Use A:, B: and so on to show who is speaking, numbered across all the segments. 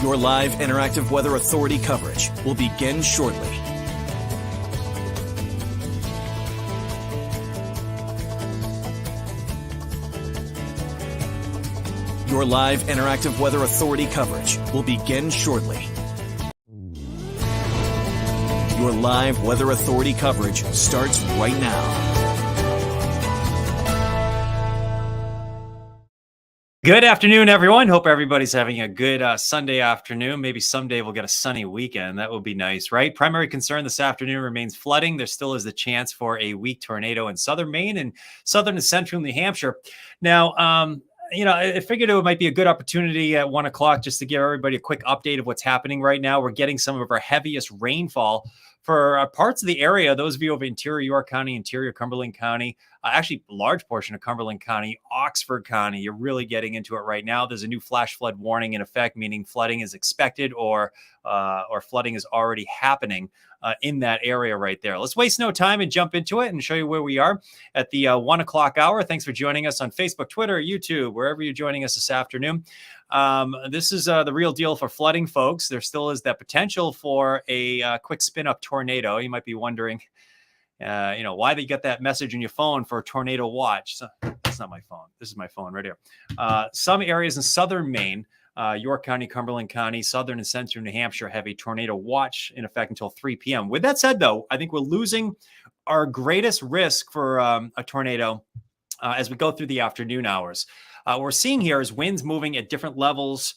A: Your live interactive Weather Authority coverage will begin shortly. Your live interactive Weather Authority coverage will begin shortly. Your live Weather Authority coverage starts right now.
B: Good afternoon, everyone. Hope everybody's having a good Sunday afternoon. Maybe someday we'll get a sunny weekend. That would be nice, right? Primary concern this afternoon remains flooding. There still is the chance for a weak tornado in southern Maine and southern and central New Hampshire. Now, I figured it might be a good opportunity at 1 o'clock just to give everybody a quick update of what's happening right now. We're getting some of our heaviest rainfall for parts of the area. Those of you over interior York County, interior Cumberland County, actually a large portion of Cumberland County, Oxford County, you're really getting into it right now. There's a new flash flood warning in effect, meaning flooding is expected or flooding is already happening in that area right there. Let's waste no time and jump into it and show you where we are at the 1 o'clock hour. Thanks for joining us on Facebook, Twitter, YouTube, wherever you're joining us this afternoon. This is the real deal for flooding, folks. There still is that potential for a quick spin-up tornado. You might be wondering, why they get that message on your phone for a tornado watch. So, that's not my phone. This is my phone right here. Some areas in southern Maine, York County, Cumberland County, southern and central New Hampshire have a tornado watch in effect until 3 p.m. With that said, though, I think we're losing our greatest risk for a tornado as we go through the afternoon hours. What we're seeing here is winds moving at different levels,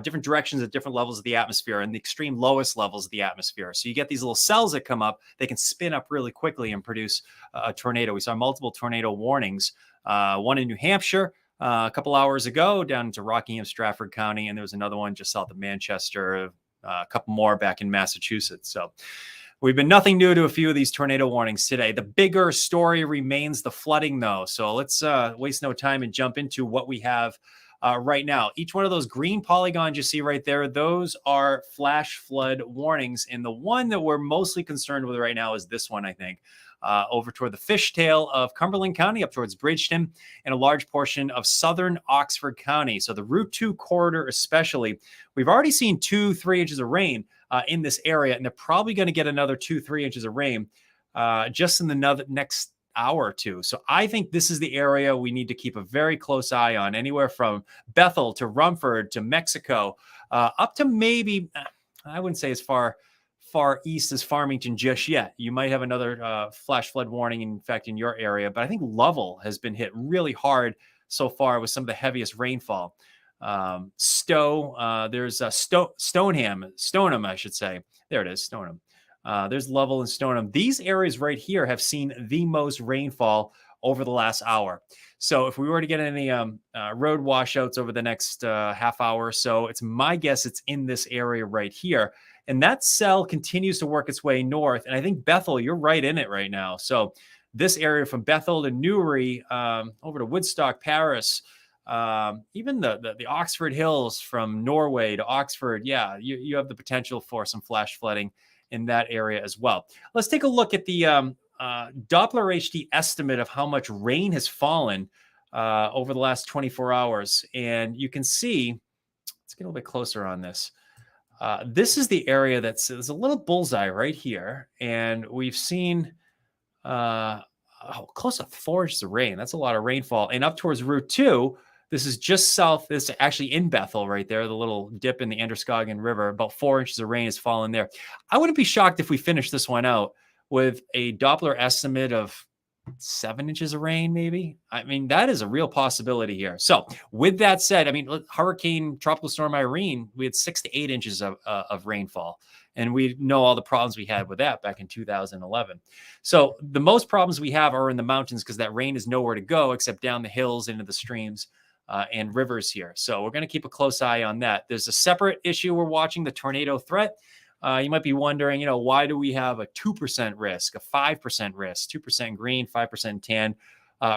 B: different directions at different levels of the atmosphere and the extreme lowest levels of the atmosphere. So you get these little cells that come up, they can spin up really quickly and produce a tornado. We saw multiple tornado warnings, one in New Hampshire a couple hours ago down into Rockingham, Stratford County, and there was another one just south of Manchester, a couple more back in Massachusetts. So we've been nothing new to a few of these tornado warnings today. The bigger story remains the flooding, though. So let's waste no time and jump into what we have right now. Each one of those green polygons you see right there, those are flash flood warnings. And the one that we're mostly concerned with right now is this one, I think, over toward the fishtail of Cumberland County, up towards Bridgeton, and a large portion of southern Oxford County. So the Route 2 corridor especially, we've already seen 2-3 inches of rain in this area, and they're probably going to get another 2-3 inches of rain just in the next hour or two. So I think this is the area we need to keep a very close eye on, anywhere from Bethel to Rumford to Mexico, up to maybe, I wouldn't say as far east as Farmington just yet. You might have another flash flood warning, in fact, in your area, but I think Lovell has been hit really hard so far with some of the heaviest rainfall. There's Stoneham, I should say. There it is, Stoneham. There's Lovell and Stoneham. These areas right here have seen the most rainfall over the last hour. So if we were to get any road washouts over the next half hour or so, it's my guess it's in this area right here. And that cell continues to work its way north. And I think Bethel, you're right in it right now. So this area from Bethel to Newry, over to Woodstock, Paris, even the Oxford Hills from Norway to Oxford. Yeah, you have the potential for some flash flooding in that area as well. Let's take a look at the Doppler HD estimate of how much rain has fallen over the last 24 hours. And you can see, let's get a little bit closer on this. This is the area there's a little bullseye right here. And we've seen close to 4 inches of rain. That's a lot of rainfall. And up towards Route 2, this is just south. This is actually in Bethel right there, the little dip in the Androscoggin River. About 4 inches of rain has fallen there. I wouldn't be shocked if we finish this one out with a Doppler estimate of 7 inches of rain, maybe. I mean, that is a real possibility here. So with that said, I mean, Hurricane Tropical Storm Irene, we had 6 to 8 inches of rainfall. And we know all the problems we had with that back in 2011. So the most problems we have are in the mountains because that rain is nowhere to go except down the hills into the streams and rivers here. So we're going to keep a close eye on that. There's a separate issue we're watching, the tornado threat. You might be wondering, why do we have a 2% risk, a 5% risk, 2% green, 5% tan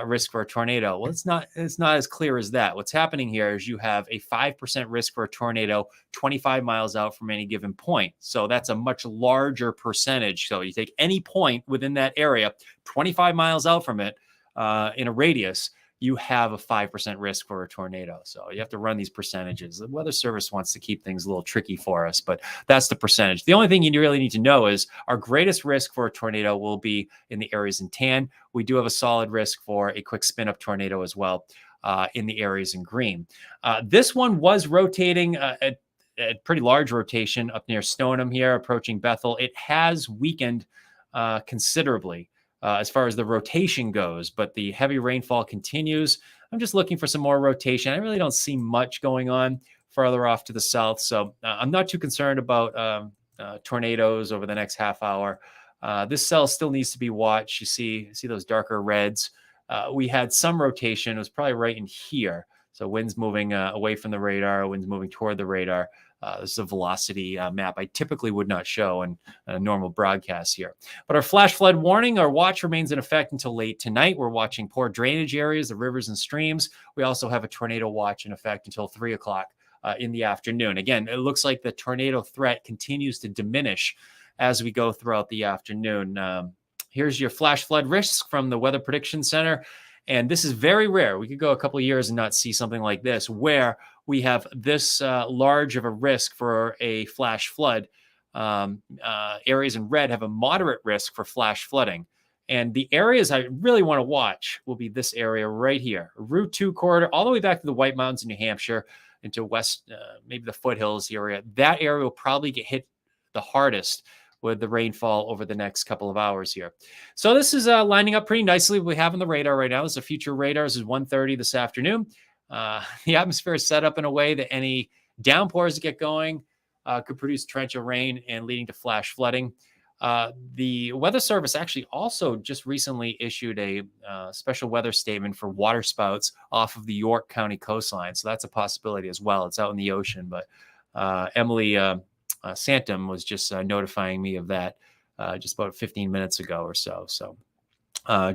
B: risk for a tornado? Well, it's not as clear as that. What's happening here is you have a 5% risk for a tornado 25 miles out from any given point. So that's a much larger percentage. So you take any point within that area, 25 miles out from it in a radius, you have a 5% risk for a tornado. So you have to run these percentages. The Weather Service wants to keep things a little tricky for us, but that's the percentage. The only thing you really need to know is our greatest risk for a tornado will be in the areas in tan. We do have a solid risk for a quick spin up tornado as well in the areas in green. This one was rotating at pretty large rotation up near Stoneham here, approaching Bethel. It has weakened considerably as far as the rotation goes, but the heavy rainfall continues. I'm just looking for some more rotation. I really don't see much going on further off to the south, so I'm not too concerned about tornadoes over the next half hour. This cell still needs to be watched. You see those darker reds. We had some rotation. It was probably right in here. So winds moving away from the radar, winds moving toward the radar. This is a velocity map I typically would not show in a normal broadcast here. But our flash flood warning, our watch remains in effect until late tonight. We're watching poor drainage areas, the rivers and streams. We also have a tornado watch in effect until 3 o'clock in the afternoon. Again, it looks like the tornado threat continues to diminish as we go throughout the afternoon. Here's your flash flood risk from the Weather Prediction Center. And this is very rare. We could go a couple of years and not see something like this, where we have this large of a risk for a flash flood. Areas in red have a moderate risk for flash flooding. And the areas I really want to watch will be this area right here, Route 2 corridor, all the way back to the White Mountains in New Hampshire, into west, maybe the foothills area. That area will probably get hit the hardest with the rainfall over the next couple of hours here. So this is lining up pretty nicely. We have on the radar right now. This is a future radar. This is 1:30 this afternoon. The atmosphere is set up in a way that any downpours that get going could produce torrential rain and leading to flash flooding. The Weather Service actually also just recently issued a special weather statement for waterspouts off of the York County coastline. So that's a possibility as well. It's out in the ocean, but Emily Santum was just notifying me of that just about 15 minutes ago or so. So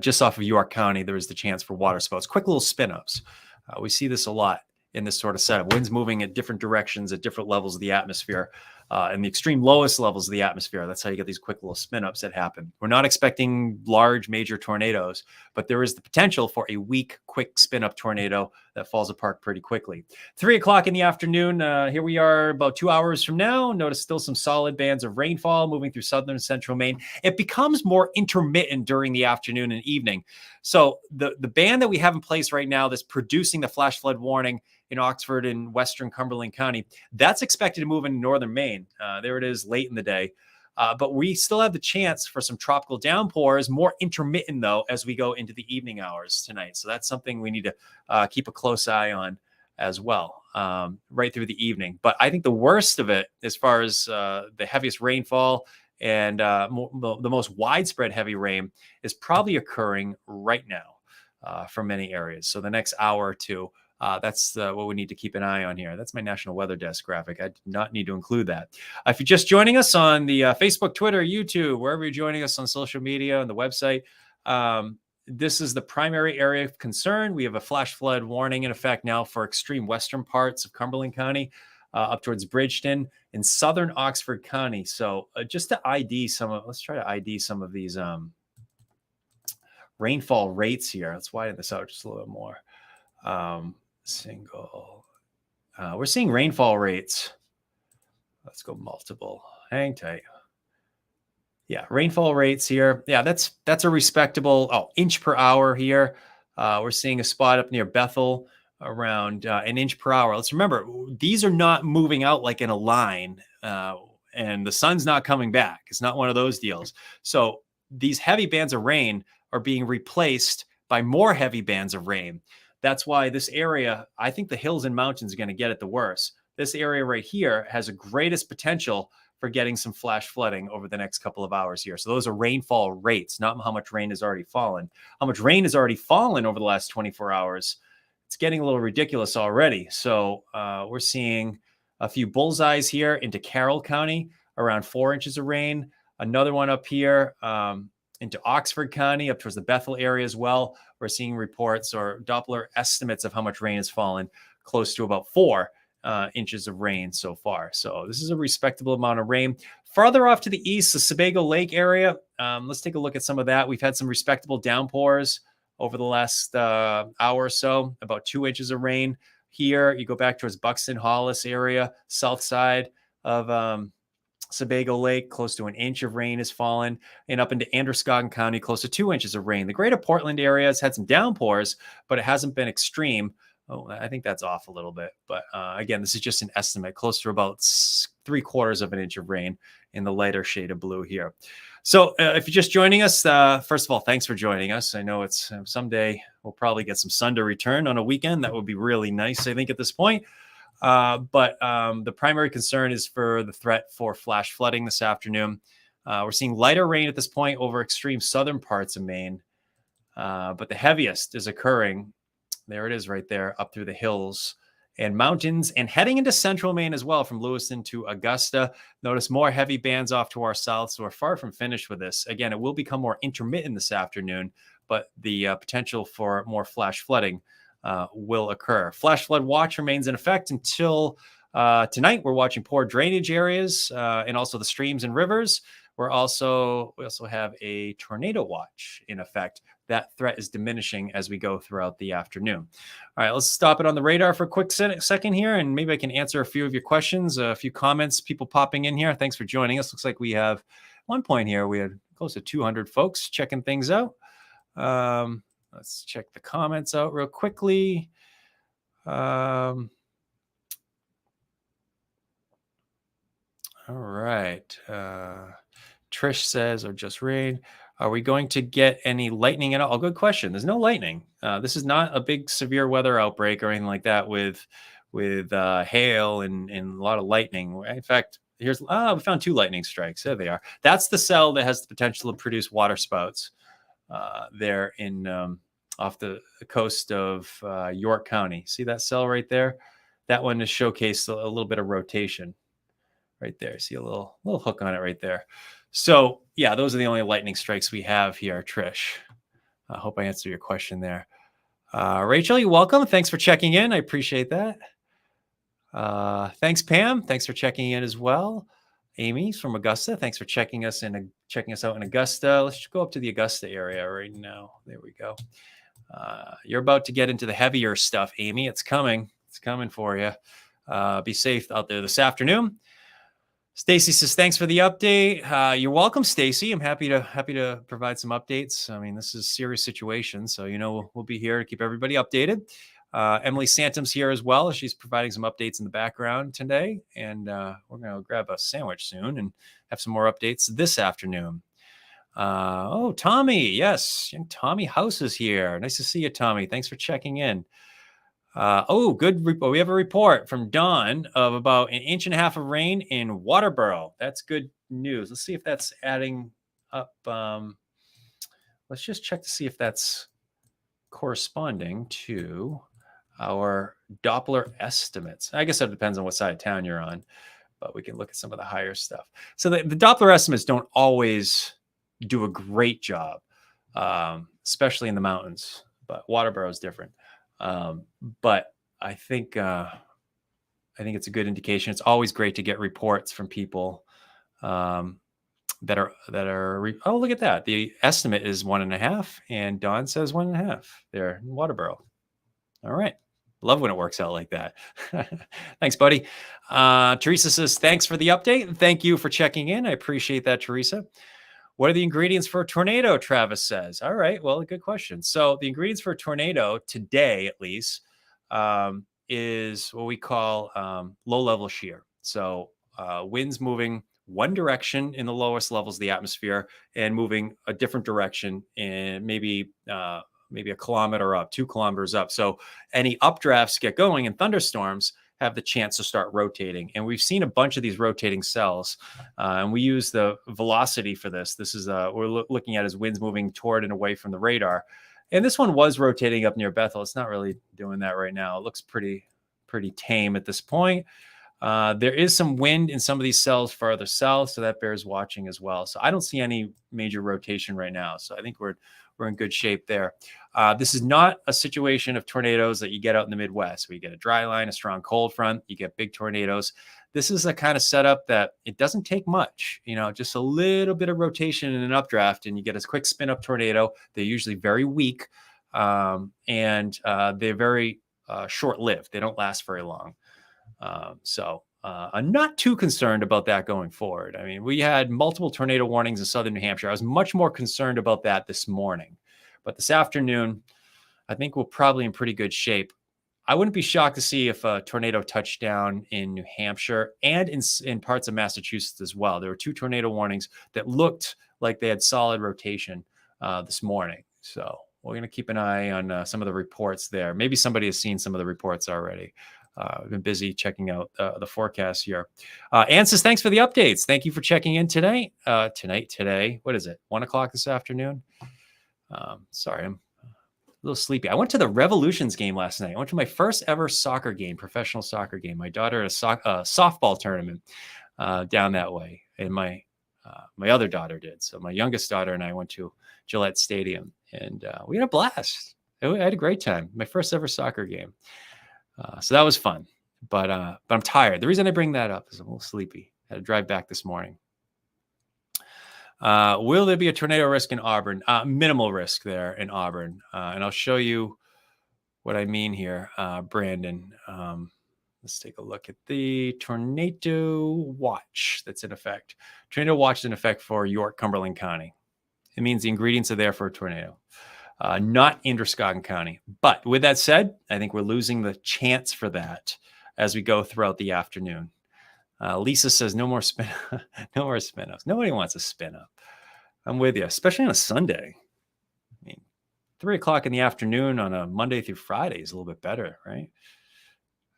B: just off of York County, there is the chance for waterspouts, quick little spin-ups. We see this a lot in this sort of setup. Winds moving at different directions at different levels of the atmosphere, and the extreme lowest levels of the atmosphere. That's how you get these quick little spin-ups that happen. We're not expecting large, major tornadoes, but there is the potential for a weak, quick spin-up tornado that falls apart pretty quickly. 3 o'clock in the afternoon, here we are about 2 hours from now. Notice still some solid bands of rainfall moving through southern and central Maine. It becomes more intermittent during the afternoon and evening. So the band that we have in place right now that's producing the flash flood warning in Oxford and western Cumberland County, that's expected to move into northern Maine. There it is late in the day. But we still have the chance for some tropical downpours, more intermittent, though, as we go into the evening hours tonight. So that's something we need to keep a close eye on as well, right through the evening. But I think the worst of it, as far as the heaviest rainfall and the most widespread heavy rain, is probably occurring right now for many areas. So the next hour or two, that's what we need to keep an eye on here. That's my National Weather Desk graphic. I did not need to include that. If you're just joining us on the Facebook, Twitter, YouTube, wherever you're joining us on social media and the website, this is the primary area of concern. We have a flash flood warning in effect now for extreme western parts of Cumberland County, up towards Bridgeton in southern Oxford County. So just to ID let's try to ID some of these rainfall rates here. Let's widen this out just a little bit more. We're seeing rainfall rates. Let's go multiple. Hang tight. Yeah, rainfall rates here. Yeah, that's a respectable inch per hour here. We're seeing a spot up near Bethel around an inch per hour. Let's remember, these are not moving out like in a line, and the sun's not coming back. It's not one of those deals. So these heavy bands of rain are being replaced by more heavy bands of rain. That's why this area, I think the hills and mountains are going to get it the worst. This area right here has the greatest potential for getting some flash flooding over the next couple of hours here. So those are rainfall rates, not how much rain has already fallen. How much rain has already fallen over the last 24 hours. It's getting a little ridiculous already. So we're seeing a few bullseyes here into Carroll County, around 4 inches of rain. Another one up here into Oxford County, up towards the Bethel area as well. We're seeing reports or Doppler estimates of how much rain has fallen, close to about 4 inches of rain so far. So this is a respectable amount of rain. Farther off to the east, the Sebago Lake area, let's take a look at some of that. We've had some respectable downpours over the last hour or so, about 2 inches of rain here. You go back towards Buxton, Hollis area, south side of Sebago Lake, close to 1 inch of rain has fallen, and up into Androscoggin County, close to 2 inches of rain. The greater Portland area has had some downpours, but it hasn't been extreme. Oh, I think that's off a little bit. But again, this is just an estimate, close to about 3/4 of an inch of rain in the lighter shade of blue here. So if you're just joining us, first of all, thanks for joining us. I know it's someday we'll probably get some sun to return on a weekend. That would be really nice, I think, at this point. But the primary concern is for the threat for flash flooding this afternoon. We're seeing lighter rain at this point over extreme southern parts of Maine, but the heaviest is occurring. There it is right there, up through the hills and mountains and heading into central Maine as well, from Lewiston to Augusta. Notice more heavy bands off to our south, so we're far from finished with this. Again, it will become more intermittent this afternoon, but the potential for more flash flooding will occur. Flash flood watch remains in effect until tonight. We're watching poor drainage areas and also the streams and rivers. We also have a tornado watch in effect. That threat is diminishing as we go throughout the afternoon. All right, let's stop it on the radar for a quick second here, and maybe I can answer a few of your questions, a few comments, people popping in here. Thanks for joining us. Looks like we have one point here. We had close to 200 folks checking things out. Let's check the comments out real quickly. All right. Trish says, or just rain. Are we going to get any lightning at all? Oh, good question. There's no lightning. This is not a big severe weather outbreak or anything like that with hail and a lot of lightning. In fact, we found 2 lightning strikes. There they are. That's the cell that has the potential to produce water spouts there in off the coast of York County. See that cell right there? That one is showcased a little bit of rotation right there. See a little hook on it right there. So yeah, those are the only lightning strikes we have here, Trish. I hope I answered your question there. Rachel, you're welcome. Thanks for checking in. I appreciate that. Thanks, Pam. Thanks for checking in as well. Amy's from Augusta. Thanks for checking us out in Augusta. Let's go up to the Augusta area right now. There we go. You're about to get into the heavier stuff, Amy. It's coming. It's coming for you. Be safe out there this afternoon. Stacy says, thanks for the update. You're welcome, Stacy. I'm happy to provide some updates. I mean, this is a serious situation, so we'll be here to keep everybody updated. Emily Santum's here as well. She's providing some updates in the background today, and we're going to grab a sandwich soon and have some more updates this afternoon. Tommy, yes, Tommy House is here. Nice to see you, Tommy. Thanks for checking in. Good. We have a report from Dawn of about 1.5 inches of rain in Waterboro. That's good news. Let's see if that's adding up. Let's just check to see if that's corresponding to our Doppler estimates. I guess it depends on what side of town you're on, but we can look at some of the higher stuff. So the Doppler estimates don't always do a great job, especially in the mountains, but Waterboro is different. But I think it's a good indication. It's always great to get reports from people that are. Oh, look at that! The estimate is 1.5, and Dawn says 1.5 there in Waterboro. All right, love when it works out like that. Thanks, buddy. Teresa says thanks for the update and thank you for checking in. I appreciate that, Teresa. What are the ingredients for a tornado? Travis says. All right. Well, good question. So the ingredients for a tornado today, at least, is what we call low-level shear. So winds moving one direction in the lowest levels of the atmosphere and moving a different direction in maybe a kilometer up, 2 kilometers up. So any updrafts get going and thunderstorms have the chance to start rotating. And we've seen a bunch of these rotating cells. And we use the velocity for this. This is we're looking at as winds moving toward and away from the radar. And this one was rotating up near Bethel. It's not really doing that right now. It looks pretty tame at this point. There is some wind in some of these cells farther south, so that bears watching as well. So I don't see any major rotation right now. So I think we're in good shape there. This is not a situation of tornadoes that you get out in the Midwest, where you get a dry line, a strong cold front, you get big tornadoes. This is a kind of setup that it doesn't take much, just a little bit of rotation in an updraft, and you get a quick spin up tornado. They're usually very weak. and they're very short-lived. They don't last very long. So I'm not too concerned about that going forward. I mean, we had multiple tornado warnings in southern New Hampshire. I was much more concerned about that this morning. But this afternoon, I think we're probably in pretty good shape. I wouldn't be shocked to see if a tornado touched down in New Hampshire and in parts of Massachusetts as well. There were 2 tornado warnings that looked like they had solid rotation this morning. So we're going to keep an eye on some of the reports there. Maybe somebody has seen some of the reports already. I've been busy checking out the forecast here. Ansys, thanks for the updates. Thank you for checking in today. Today. What is it? 1 o'clock this afternoon? Sorry, I'm a little sleepy. I went to the Revolutions game last night. I went to my first ever soccer game, professional soccer game. My daughter had a softball tournament down that way, and my other daughter did. So my youngest daughter and I went to Gillette Stadium, and we had a blast. I had a great time. My first ever soccer game. So that was fun, but I'm tired. The reason I bring that up is I'm a little sleepy. I had to drive back this morning. Will there be a tornado risk in Auburn? Minimal risk there in Auburn. And I'll show you what I mean here, Brandon. Let's take a look at the tornado watch that's in effect. Tornado watch is in effect for York, Cumberland County. It means the ingredients are there for a tornado. Not Androscoggin County. But with that said, I think we're losing the chance for that as we go throughout the afternoon. Lisa says no more spin ups. Nobody wants a spin up. I'm with you, especially on a Sunday. I mean, 3 o'clock in the afternoon on a Monday through Friday is a little bit better, right?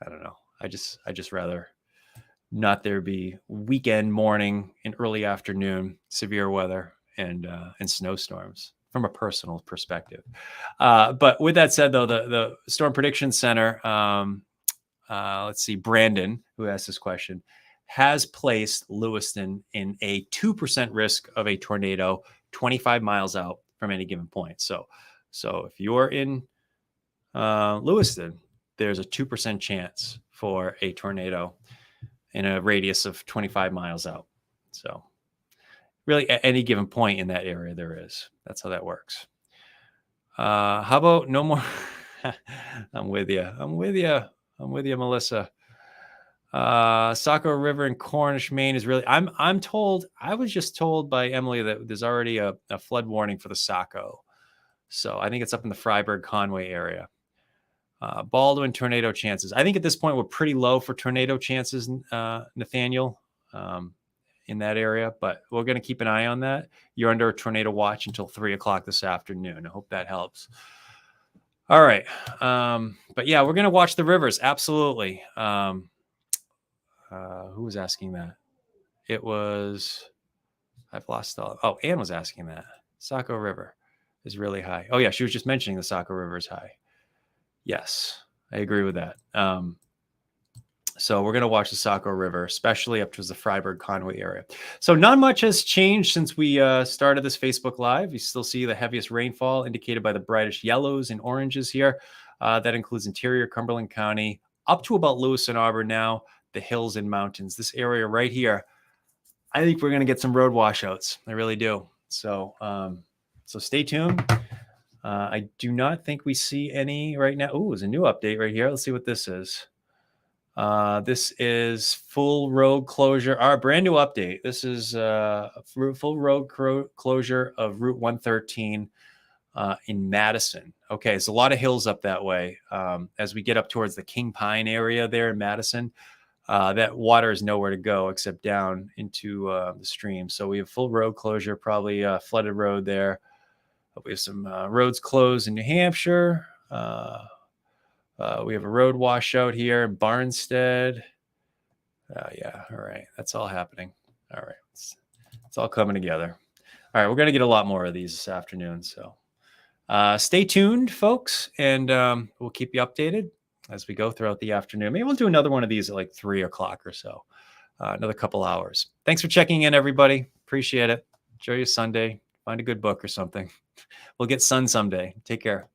B: I don't know. I just rather not there be weekend morning and early afternoon severe weather and snowstorms from a personal perspective. But with that said, though, the Storm Prediction Center, let's see, Brandon, who asked this question, has placed Lewiston in a 2% risk of a tornado 25 miles out from any given point. So if you're in Lewiston, there's a 2% chance for a tornado in a radius of 25 miles out. So really at any given point in that area there is. That's how that works. How about no more? I'm with you, Melissa. Saco River in Cornish, Maine is really, I'm told, I was just told by Emily that there's already a flood warning for the Saco. So I think it's up in the Freiburg Conway area. Baldwin tornado chances. I think at this point we're pretty low for tornado chances, Nathaniel, in that area, but we're going to keep an eye on that. You're under a tornado watch until 3 o'clock this afternoon. I hope that helps. All right. But yeah, we're going to watch the rivers. Absolutely. Who was asking that? It was, I've lost all. Oh, Ann was asking that. Saco River is really high. Oh yeah. She was just mentioning the Saco River is high. Yes, I agree with that. So we're going to watch the Saco River, especially up towards the Freiburg Conway area. So not much has changed since we started this Facebook Live. You still see the heaviest rainfall indicated by the brightest yellows and oranges here. That includes interior Cumberland County up to about Lewis and Auburn now, the hills and mountains. This area right here, I think we're going to get some road washouts. I really do. So, so stay tuned. I do not think we see any right now. Oh, there's a new update right here. Let's see what this is. This is full road closure. Our brand new update. This is full road closure of Route 113 in Madison. Okay, there's a lot of hills up that way. As we get up towards the King Pine area there in Madison, that water is nowhere to go except down into the stream. So we have full road closure, probably flooded road there. We have some roads closed in New Hampshire. We have a road washout here in Barnstead. Yeah, all right. That's all happening. All right. It's all coming together. All right, we're going to get a lot more of these this afternoon. So stay tuned, folks, and we'll keep you updated as we go throughout the afternoon. Maybe we'll do another one of these at like 3 o'clock or so, another couple hours. Thanks for checking in, everybody. Appreciate it. Enjoy your Sunday. Find a good book or something. We'll get sun someday. Take care.